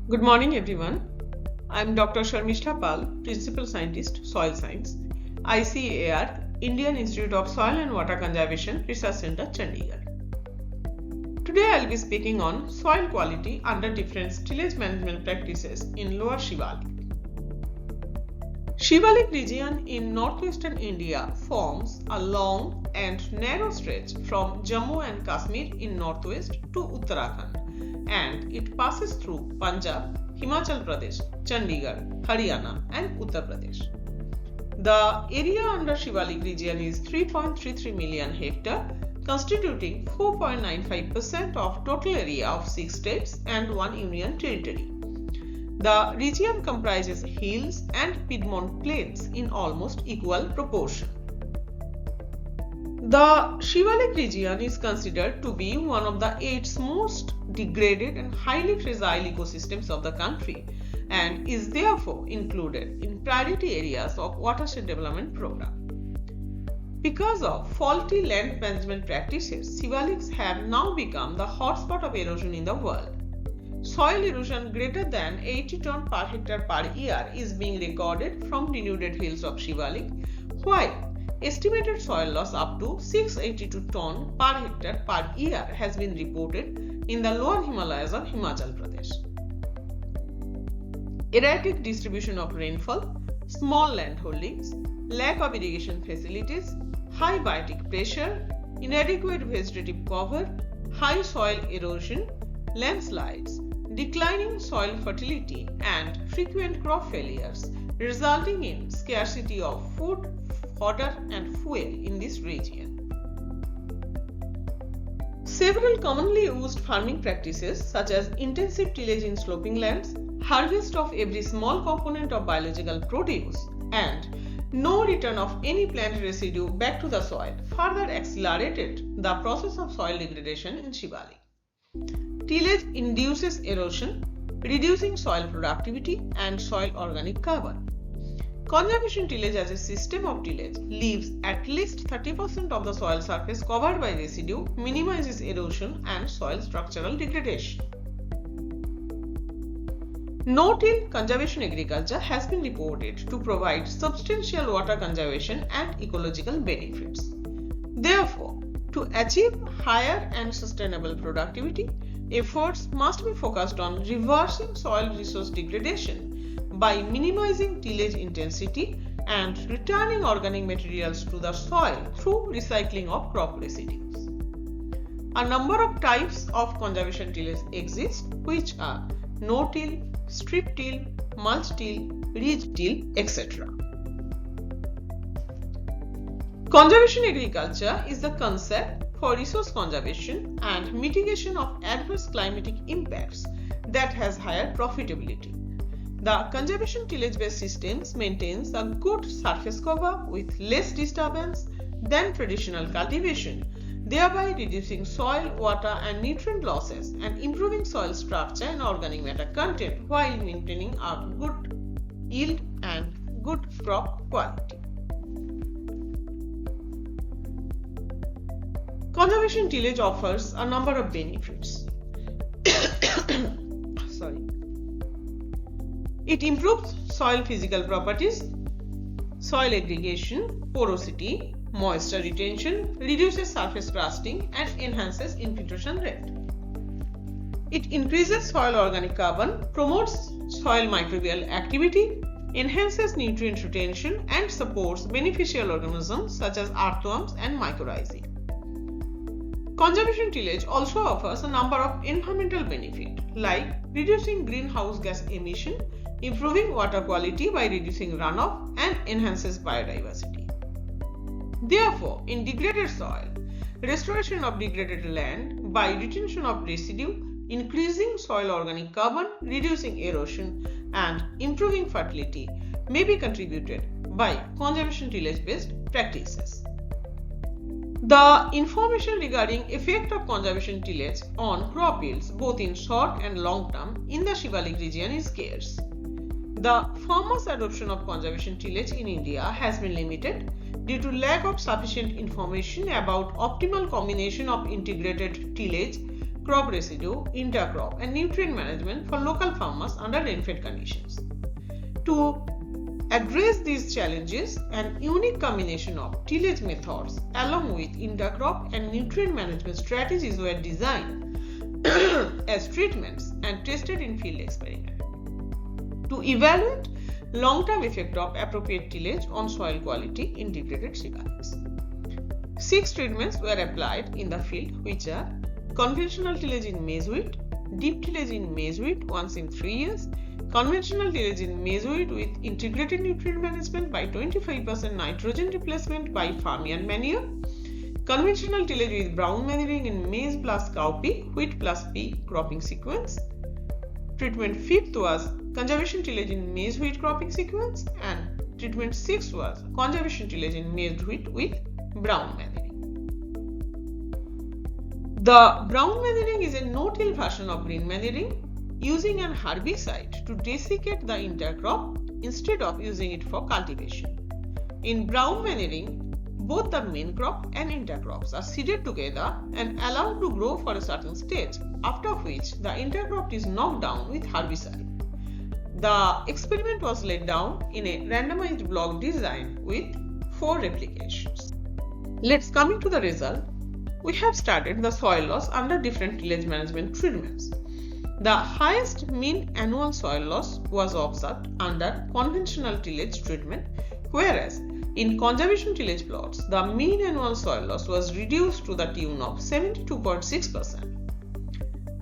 Good morning everyone. I am Dr. Sharmistha Pal, Principal Scientist, Soil Science, ICAR, Indian Institute of Soil and Water Conservation, Research Centre, Chandigarh. Today I will be speaking on soil quality under different tillage management practices in Lower Shivalik. Shivalik region in northwestern India forms a long and narrow stretch from Jammu and Kashmir in northwest to Uttarakhand, and it passes through Punjab, Himachal Pradesh, Chandigarh, Haryana and Uttar Pradesh. The area under Shivalik region is 3.33 million hectare, constituting 4.95% of total area of 6 states and 1 union territory. The region comprises hills and Piedmont plains in almost equal proportion. The Shivalik region is considered to be one of the 8 most degraded and highly fragile ecosystems of the country and is therefore included in priority areas of watershed development program. Because of faulty land management practices, Shivaliks have now become the hotspot of erosion in the world. Soil erosion greater than 80 ton per hectare per year is being recorded from denuded hills of Shivalik, while estimated soil loss up to 682 ton per hectare per year has been reported in the lower Himalayas of Himachal Pradesh. Erratic distribution of rainfall, small land holdings, lack of irrigation facilities, high biotic pressure, inadequate vegetative cover, high soil erosion, landslides, declining soil fertility and frequent crop failures, resulting in scarcity of food, fodder and fuel in this region. Several commonly used farming practices such as intensive tillage in sloping lands, harvest of every small component of biological produce, and no return of any plant residue back to the soil further accelerated the process of soil degradation in Shivalik. Tillage induces erosion, reducing soil productivity and soil organic carbon. Conservation tillage as a system of tillage leaves at least 30% of the soil surface covered by residue, minimizes erosion and soil structural degradation. No-till conservation agriculture has been reported to provide substantial water conservation and ecological benefits. Therefore, to achieve higher and sustainable productivity, efforts must be focused on reversing soil resource degradation by minimizing tillage intensity and returning organic materials to the soil through recycling of crop residues. A number of types of conservation tillage exist, which are no-till, strip till, mulch till, ridge till, etc. Conservation agriculture is the concept for resource conservation and mitigation of adverse climatic impacts that has higher profitability. The conservation tillage-based systems maintains a good surface cover with less disturbance than traditional cultivation, thereby reducing soil, water and nutrient losses and improving soil structure and organic matter content while maintaining a good yield and good crop quality. Conservation tillage offers a number of benefits. It improves soil physical properties, soil aggregation, porosity, moisture retention, reduces surface crusting and enhances infiltration rate. It increases soil organic carbon, promotes soil microbial activity, enhances nutrient retention and supports beneficial organisms such as earthworms and mycorrhizae. Conservation tillage also offers a number of environmental benefits like reducing greenhouse gas emission, improving water quality by reducing runoff and enhances biodiversity. Therefore, in degraded soil, restoration of degraded land by retention of residue, increasing soil organic carbon, reducing erosion and improving fertility may be contributed by conservation tillage-based practices. The information regarding effect of conservation tillage on crop yields both in short and long term in the Shivalik region is scarce. The farmers' adoption of conservation tillage in India has been limited due to lack of sufficient information about optimal combination of integrated tillage crop residue, intercrop and nutrient management for local farmers under rainfed conditions. To address these challenges, an unique combination of tillage methods along with intercrop and nutrient management strategies were designed as treatments and tested in field experiment. To evaluate long-term effect of appropriate tillage on soil quality, integrated Shivalik. 6 treatments were applied in the field, which are conventional tillage in maize wheat, deep tillage in maize wheat once in 3 years, conventional tillage in maize wheat with integrated nutrient management by 25% nitrogen replacement by farmyard manure, conventional tillage with brown manuring in maize plus cowpea, wheat plus pea cropping sequence. Treatment 5th was conservation tillage in maize wheat cropping sequence, and treatment 6th was conservation tillage in maize wheat with brown manuring. The brown manuring is a no-till version of green manuring, using an herbicide to desiccate the intercrop instead of using it for cultivation. In brown manuring, both the main crop and intercrops are seeded together and allowed to grow for a certain stage, after which the intercrop is knocked down with herbicide. The experiment was laid down in a randomized block design with 4 replications. Let's come into the result. We have studied the soil loss under different tillage management treatments. The highest mean annual soil loss was observed under conventional tillage treatment, whereas in conservation tillage plots, the mean annual soil loss was reduced to the tune of 72.6%.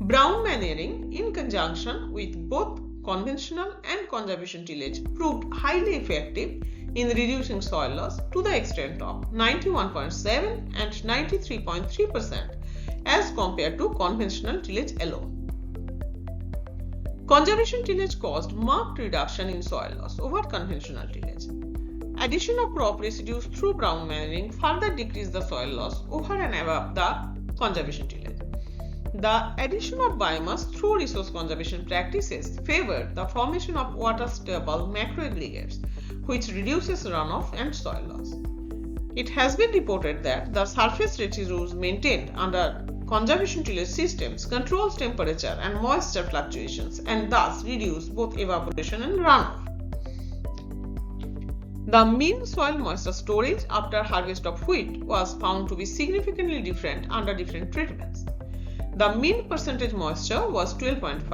Brown manuring in conjunction with both conventional and conservation tillage proved highly effective in reducing soil loss to the extent of 91.7 and 93.3% as compared to conventional tillage alone. Conservation tillage caused marked reduction in soil loss over conventional tillage. Addition of crop residues through brown manuring further decreased the soil loss over and above the conservation tillage. The addition of biomass through resource conservation practices favored the formation of water-stable macroaggregates, which reduces runoff and soil loss. It has been reported that the surface residues maintained under conservation tillage systems controls temperature and moisture fluctuations and thus reduce both evaporation and runoff. The mean soil moisture storage after harvest of wheat was found to be significantly different under different treatments. The mean percentage moisture was 12.5,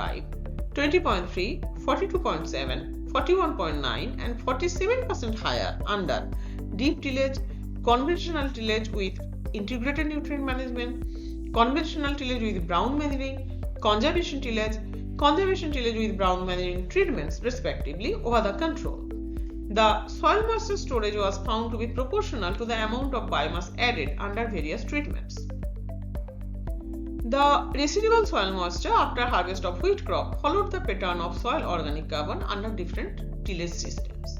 20.3, 42.7, 41.9 and 47% higher under deep tillage, conventional tillage with integrated nutrient management, conventional tillage with brown manuring, conservation tillage with brown manuring treatments respectively over the control. The soil moisture storage was found to be proportional to the amount of biomass added under various treatments. The residual soil moisture after harvest of wheat crop followed the pattern of soil organic carbon under different tillage systems.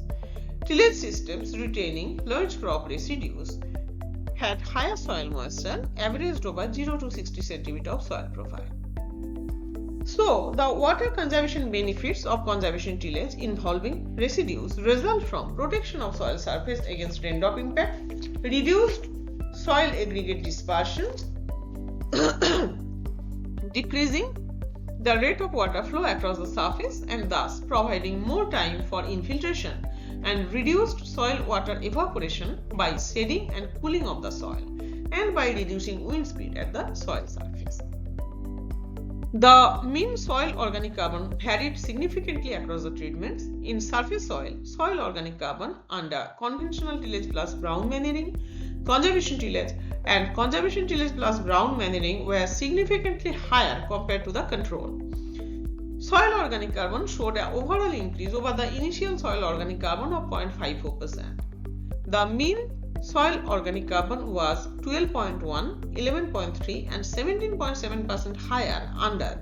Tillage systems retaining large crop residues had higher soil moisture averaged over 0 to 60 cm of soil profile. So, the water conservation benefits of conservation tillage involving residues result from protection of soil surface against raindrop impact, reduced soil aggregate dispersion, decreasing the rate of water flow across the surface and thus providing more time for infiltration, and reduced soil water evaporation by shading and cooling of the soil and by reducing wind speed at the soil surface. The mean soil organic carbon varied significantly across the treatments. In surface soil, soil organic carbon under conventional tillage plus brown manuring, conservation tillage and conservation tillage plus brown manuring were significantly higher compared to the control. Soil organic carbon showed an overall increase over the initial soil organic carbon of 0.54%. The mean soil organic carbon was 12.1, 11.3 and 17.7% higher under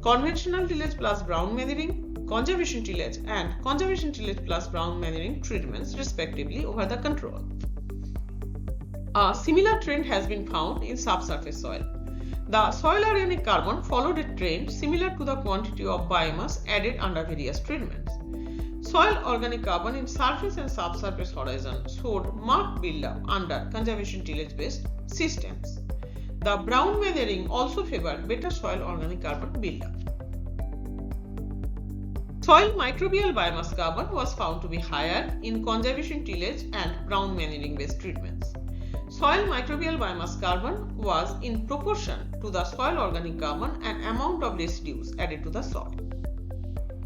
conventional tillage plus brown manuring, conservation tillage and conservation tillage plus brown manuring treatments respectively over the control. A similar trend has been found in subsurface soil. The soil organic carbon followed a trend similar to the quantity of biomass added under various treatments. Soil organic carbon in surface and subsurface horizon showed marked buildup under conservation tillage based systems. the brown weathering also favored better soil organic carbon buildup. Soil microbial biomass carbon was found to be higher in conservation tillage and brown manuring based treatments. Soil microbial biomass carbon was in proportion to the soil organic carbon and amount of residues added to the soil.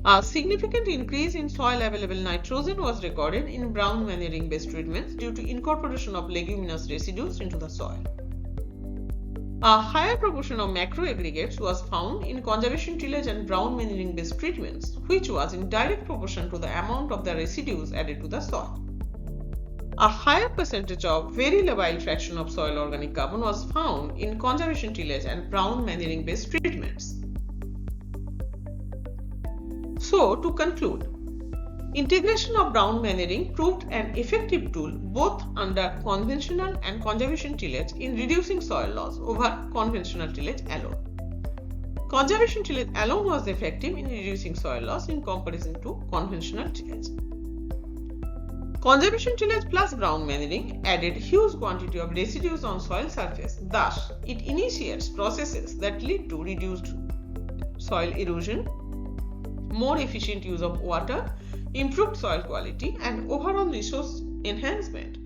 A significant increase in soil available nitrogen was recorded in brown manuring based treatments due to incorporation of leguminous residues into the soil. A higher proportion of macro aggregates was found in conservation tillage and brown manuring based treatments, which was in direct proportion to the amount of the residues added to the soil. A higher percentage of very labile fraction of soil organic carbon was found in conservation tillage and brown manuring based treatments. So, to conclude, integration of brown manuring proved an effective tool both under conventional and conservation tillage in reducing soil loss over conventional tillage alone. Conservation tillage alone was effective in reducing soil loss in comparison to conventional tillage. Conservation tillage plus brown manuring added huge quantity of residues on soil surface. Thus, it initiates processes that lead to reduced soil erosion, more efficient use of water, improved soil quality, and overall resource enhancement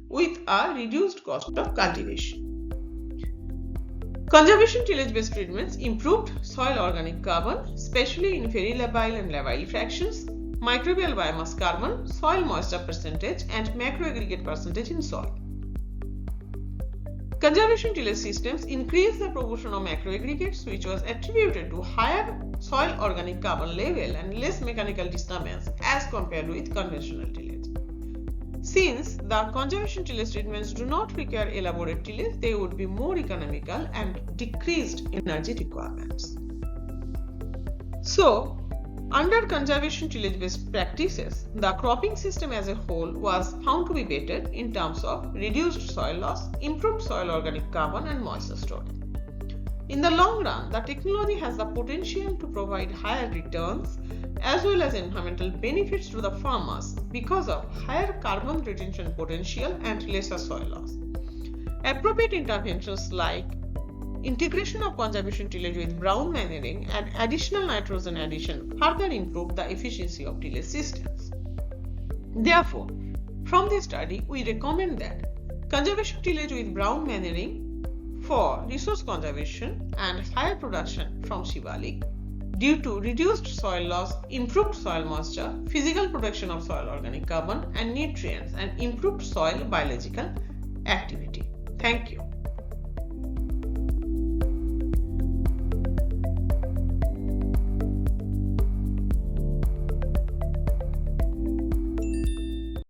with a reduced cost of cultivation. Conservation tillage-based treatments improved soil organic carbon, especially in very labile and labile fractions, microbial biomass carbon, soil moisture percentage, and macro aggregate percentage in soil. Conservation tillage systems increased the proportion of macro aggregates, which was attributed to higher soil organic carbon level and less mechanical disturbance as compared with conventional tillage. Since the conservation tillage treatments do not require elaborate tillage, they would be more economical and decreased energy requirements. So, under conservation tillage-based practices, the cropping system as a whole was found to be better in terms of reduced soil loss, improved soil organic carbon, and moisture storage. In the long run, the technology has the potential to provide higher returns as well as environmental benefits to the farmers because of higher carbon retention potential and lesser soil loss. Appropriate interventions like integration of conservation tillage with brown manuring and additional nitrogen addition further improve the efficiency of tillage systems. Therefore, from this study, we recommend that conservation tillage with brown manuring for resource conservation and higher production from Shivalik due to reduced soil loss, improved soil moisture, physical protection of soil organic carbon and nutrients, and improved soil biological activity. Thank you.